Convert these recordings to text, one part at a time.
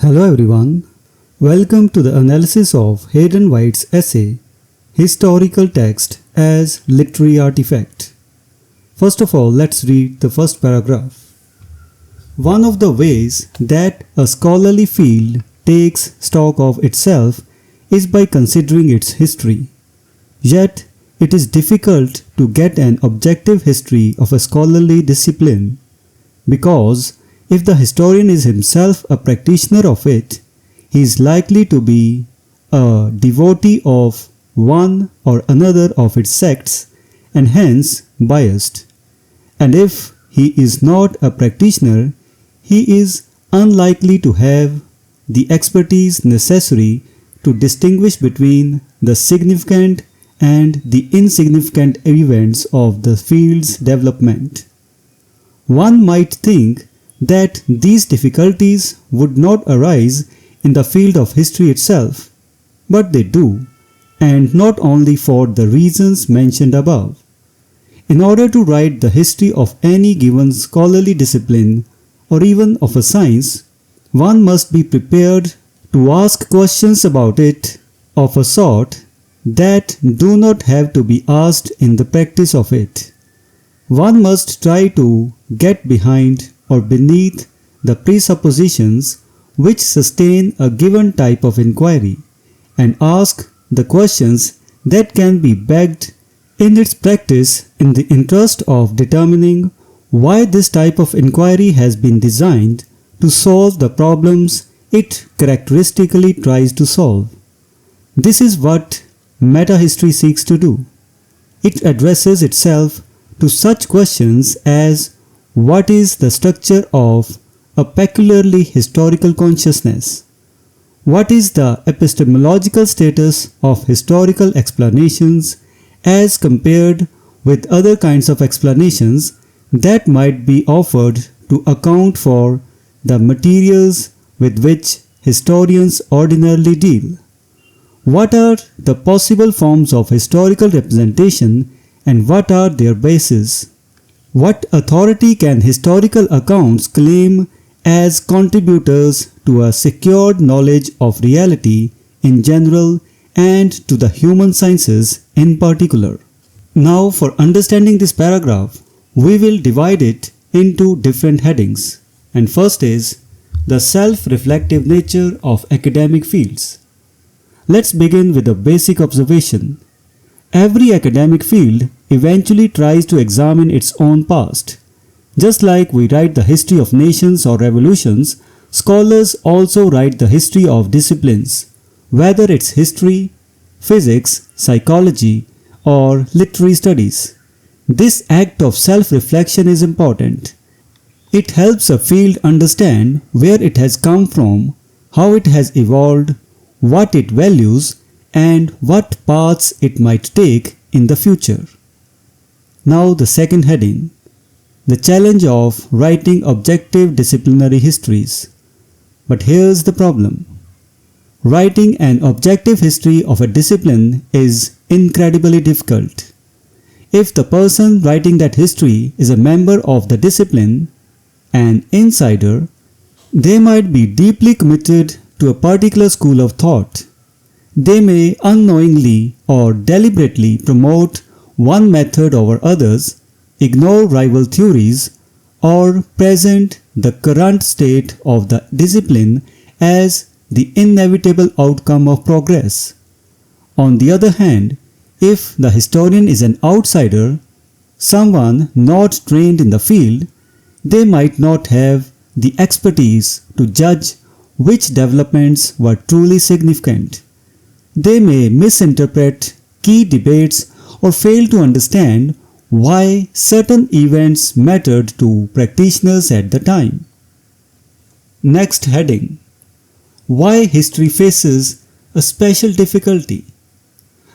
Hello everyone, welcome to the analysis of Hayden White's essay, Historical Text as Literary Artifact. First of all, let's read the first paragraph. One of the ways that a scholarly field takes stock of itself is by considering its history. Yet, it is difficult to get an objective history of a scholarly discipline because if the historian is himself a practitioner of it, he is likely to be a devotee of one or another of its sects and hence biased. And if he is not a practitioner, he is unlikely to have the expertise necessary to distinguish between the significant and the insignificant events of the field's development. One might think that these difficulties would not arise in the field of history itself, but they do, and not only for the reasons mentioned above. In order to write the history of any given scholarly discipline or even of a science, one must be prepared to ask questions about it of a sort that do not have to be asked in the practice of it. One must try to get behind or beneath the presuppositions which sustain a given type of inquiry and ask the questions that can be begged in its practice in the interest of determining why this type of inquiry has been designed to solve the problems it characteristically tries to solve. This is what metahistory seeks to do. It addresses itself to such questions as what is the structure of a peculiarly historical consciousness? What is the epistemological status of historical explanations as compared with other kinds of explanations that might be offered to account for the materials with which historians ordinarily deal? What are the possible forms of historical representation and what are their bases? What authority can historical accounts claim as contributors to a secured knowledge of reality in general and to the human sciences in particular? Now, for understanding this paragraph, we will divide it into different headings. And first is the self-reflective nature of academic fields. Let's begin with a basic observation. Every academic field eventually tries to examine its own past. Just like we write the history of nations or revolutions, scholars also write the history of disciplines, whether it's history, physics, psychology, or literary studies. This act of self-reflection is important. It helps a field understand where it has come from, how it has evolved, what it values, and what paths it might take in the future. Now the second heading, the challenge of writing objective disciplinary histories. But here's the problem. Writing an objective history of a discipline is incredibly difficult. If the person writing that history is a member of the discipline, an insider, they might be deeply committed to a particular school of thought. They may unknowingly or deliberately promote one method over others, ignore rival theories, or present the current state of the discipline as the inevitable outcome of progress. On the other hand, if the historian is an outsider, someone not trained in the field, they might not have the expertise to judge which developments were truly significant. They may misinterpret key debates or fail to understand why certain events mattered to practitioners at the time. Next heading, why history faces a special difficulty.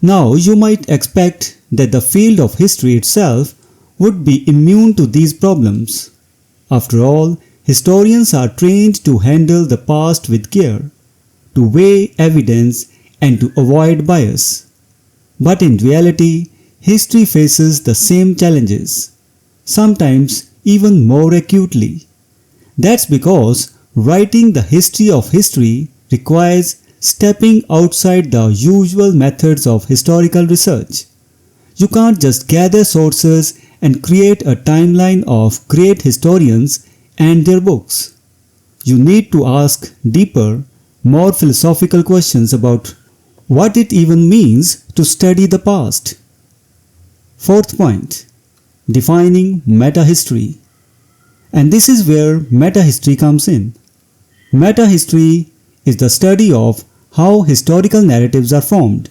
Now you might expect that the field of history itself would be immune to these problems. After all, historians are trained to handle the past with care, to weigh evidence and to avoid bias. But in reality, history faces the same challenges, sometimes even more acutely. That's because writing the history of history requires stepping outside the usual methods of historical research. You can't just gather sources and create a timeline of great historians and their books. You need to ask deeper, more philosophical questions about what it even means to study the past. Fourth point, defining meta-history. And this is where meta-history comes in. Meta-history is the study of how historical narratives are formed,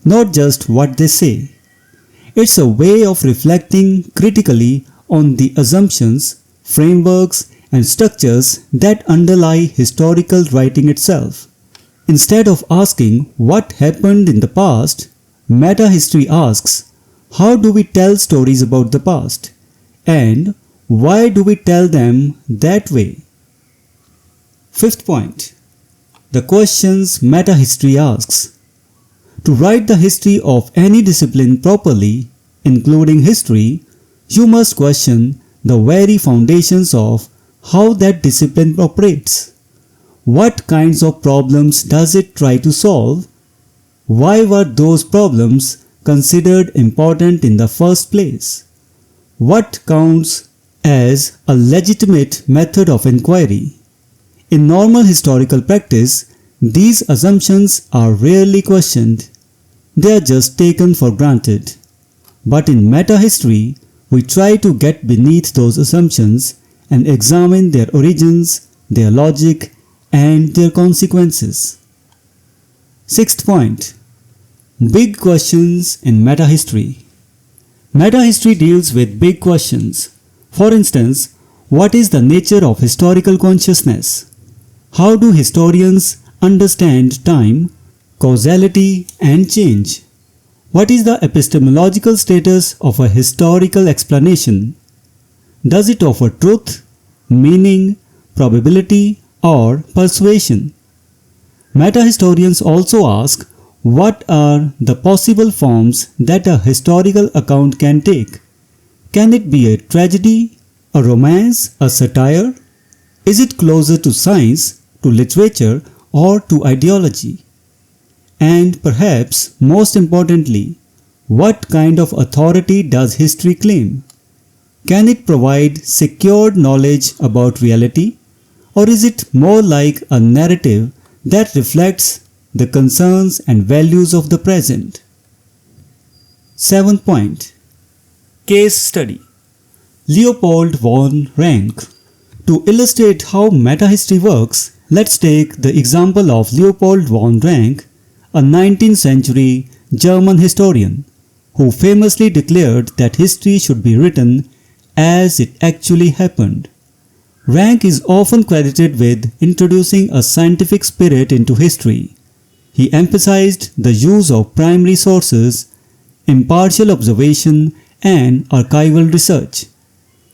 not just what they say. It's a way of reflecting critically on the assumptions, frameworks, and structures that underlie historical writing itself. Instead of asking what happened in the past, meta-history asks, how do we tell stories about the past? And why do we tell them that way? Fifth point, the questions meta-history asks. To write the history of any discipline properly, including history, you must question the very foundations of how that discipline operates. What kinds of problems does it try to solve? Why were those problems considered important in the first place? What counts as a legitimate method of inquiry? In normal historical practice, these assumptions are rarely questioned. They are just taken for granted. But in meta-history, we try to get beneath those assumptions and examine their origins, their logic, and their consequences. Sixth point, big questions in meta-history. Meta-history deals with big questions. For instance, what is the nature of historical consciousness? How do historians understand time, causality, and change? What is the epistemological status of a historical explanation? Does it offer truth, meaning, probability, or persuasion? Meta-historians also ask, what are the possible forms that a historical account can take? Can it be a tragedy, a romance, a satire? Is it closer to science, to literature, or to ideology? And perhaps most importantly, what kind of authority does history claim? Can it provide secured knowledge about reality, or is it more like a narrative that reflects the concerns and values of the present? Seventh point, case study. Leopold von Ranke. To illustrate how meta-history works, let's take the example of Leopold von Ranke, a 19th century German historian who famously declared that history should be written as it actually happened. Ranke is often credited with introducing a scientific spirit into history. He emphasized the use of primary sources, impartial observation, and archival research.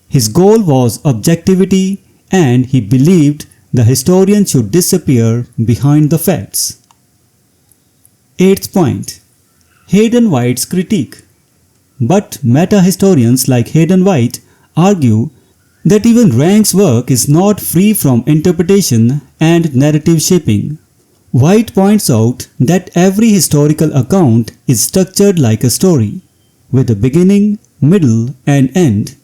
His goal was objectivity, and he believed the historian should disappear behind the facts. Eighth point, Hayden White's critique. But meta-historians like Hayden White argue that even Ranke's work is not free from interpretation and narrative shaping. White points out that every historical account is structured like a story, with a beginning, middle, and end,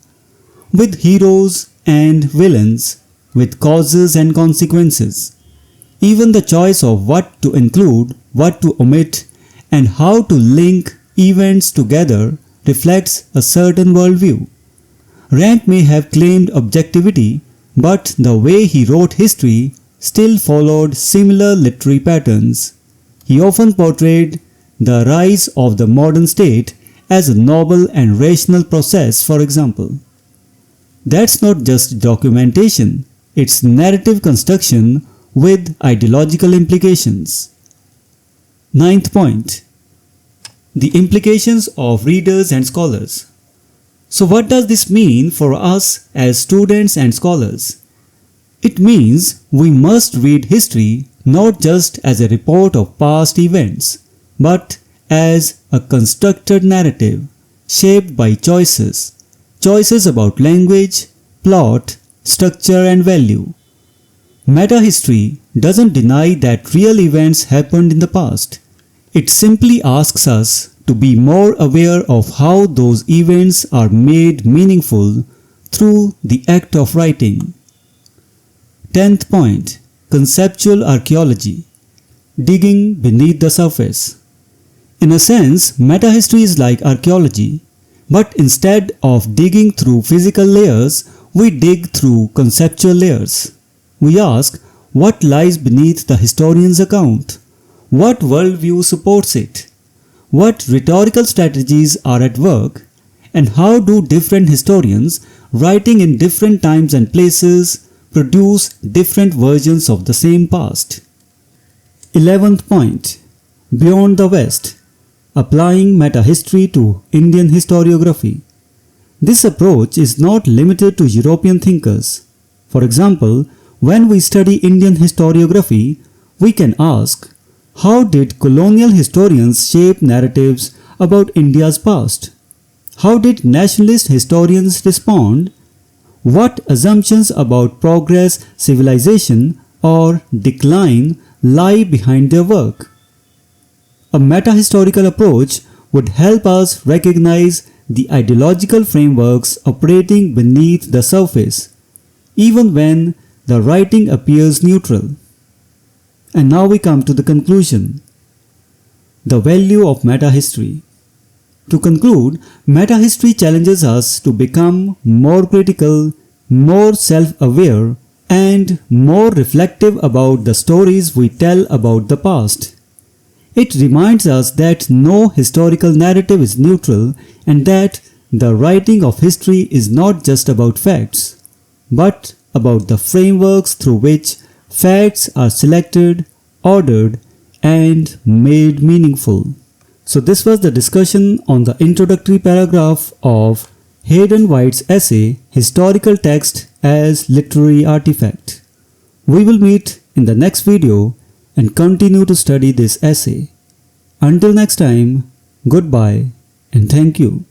with heroes and villains, with causes and consequences. Even the choice of what to include, what to omit, and how to link events together reflects a certain worldview. Ranke may have claimed objectivity, but the way he wrote history still followed similar literary patterns. He often portrayed the rise of the modern state as a noble and rational process, for example. That's not just documentation, it's narrative construction with ideological implications. Ninth point, the implications of readers and scholars. So what does this mean for us as students and scholars? It means we must read history not just as a report of past events, but as a constructed narrative shaped by choices about language, plot, structure, and value. Meta-history doesn't deny that real events happened in the past. It simply asks us to be more aware of how those events are made meaningful through the act of writing. 10th point. Conceptual archaeology. Digging beneath the surface. In a sense, meta-history is like archaeology, but instead of digging through physical layers, we dig through conceptual layers. We ask, what lies beneath the historian's account? What worldview supports it? What rhetorical strategies are at work? And how do different historians, writing in different times and places, produce different versions of the same past? 11th point. Beyond the West. Applying meta-history to Indian historiography. This approach is not limited to European thinkers. For example, when we study Indian historiography, we can ask, how did colonial historians shape narratives about India's past? How did nationalist historians respond? What assumptions about progress, civilization, or decline lie behind their work? A meta-historical approach would help us recognize the ideological frameworks operating beneath the surface, even when the writing appears neutral. And now we come to the conclusion. The value of meta-history. To conclude, meta-history challenges us to become more critical, more self-aware, and more reflective about the stories we tell about the past. It reminds us that no historical narrative is neutral and that the writing of history is not just about facts, but about the frameworks through which facts are selected, ordered, and made meaningful. So this was the discussion on the introductory paragraph of Hayden White's essay, Historical Text as Literary Artifact. We will meet in the next video and continue to study this essay. Until next time, goodbye and thank you.